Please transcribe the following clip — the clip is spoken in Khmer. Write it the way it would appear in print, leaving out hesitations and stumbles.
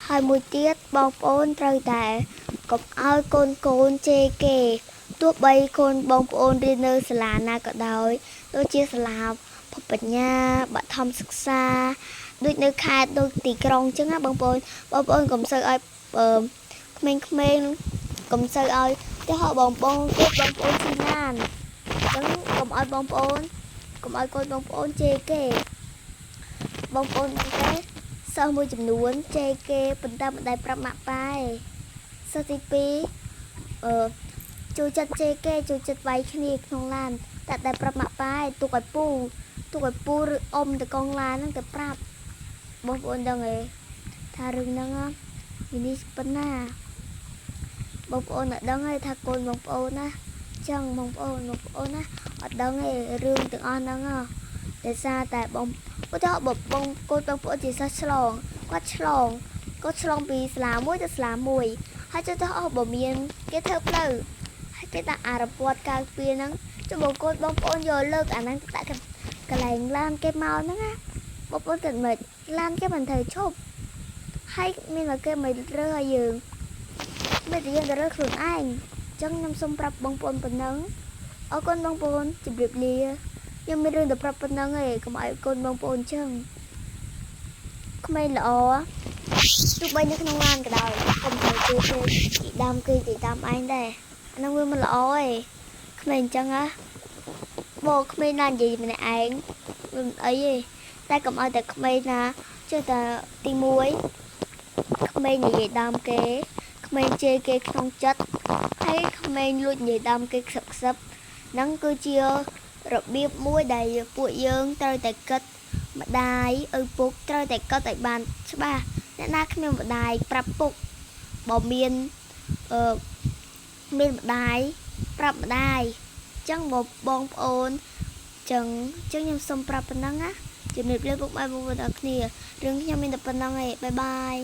ហើយមួយទៀតបងប្អូនត្រូវតែកុំឲ្យកូនជេរគេទោះបីកូនបងប្អូនរៀននៅសាលាណាក៏ដោយដូចជាសាលាភពបញ្ញាបឋមសិក្សាដូចនៅខេត្តដូចទីក្រុងអញ្ចឹងណាបងប្អូនកុំសូវឲ្យក្មេងៗកុំសូវឲ្យទៅហៅបងប្អូនគេបងប្អូនស៊ីណានអញ្ចឹងកុំឲ្យកូនបងប្អូនជេរគេបងប្អូនដឹងទេសិស្សមួយចំនួនជេរគេប៉ុន្តែមិនដែលប្រាប់ម៉ាក់ប៉ាឯងសិស្សទី2ចូលចិត្តជេរគេចូលចិត្តវាយគ្នាក្នុងឡានតែប្រាប់ម៉ាក់ប៉ាឯងទុកឲ្យពូឬអ៊ំទៅកងឡានហ្នឹងទៅប្រាប់បងប្អូនដឹងទេថារឿងហ្នឹងវានេះប៉ុណ្ណាបងប្អូនអត់ដឹងទេថាកូនបងប្អូនណាចឹងបងប្អូនណាអត់ដឹងទេរឿងទាំងអស់ហ្នឹងដោយសារតែបងកូនបងប្អូនជាសិស្សឆ្លងគាត់ឆ្លងពីសាលាមួយទៅសាលាមួយហើយទៅបើមានគេធ្វើផ្លូវហើយគេដាក់អារពតកាលពីហ្នឹងចុះបងប្អូនយកលើកអាហ្នឹងទៅដាក់កន្លែងឡានគេមកហ្នឹងណាបងប្អូនគិតមិនឡានគេមិនត្រូវឈប់ហើយមានតែគេមិនរើឲ្យយើងមិនតែយើងទៅរើខ្លួនឯងអញ្ចឹងខ្ញុំសូមប្រាប់បងប្អូនប៉ុណ្ណឹងអរគុណបងប្អូនជម្រាបលាខ្ញុំមានរឿងទៅប្រាប់ប៉ុណ្ណឹងឯងកុំឲ្យកូនបងប្អូនអញ្ចឹងក្មេងល្អទោះបីនៅក្នុងឡានក៏ដោយកុំទៅជួយគេដើមគេឯងអាហ្នឹងវាមិនល្អឯងក្មេងអញ្ចឹងបងក្មេងណានិយាយម្នាក់ឯងមិនអីទេតែកុំឲ្យតែក្មេងណាចេះតែទី1ក្មេងនិយាយដើមគេក្មេងជេរគេក្នុងចិត្តហើយក្មេងលួចនិយាយដើមគេខ្សឹបហ្នឹងគឺជារបៀបមួយដែលពួកយើងត្រូវតែគិតម្ដាយឪពុកត្រូវតែគិតឲ្យបានច្បាស់អ្នកណាគ្មានម្ដាយប្រាប់ពុកបើមានម្ដាយប្រាប់ម្ដាយអញ្ចឹងបងប្អូនអញ្ចឹងខ្ញុំសូមប្រាប់ប៉ុណ្ណឹងណាជំរាបលាពុកម៉ែបងប្អូនទាំងគ្នារឿងខ្ញុំមានតែប៉ុណ្ណឹងឯងបាយបាយ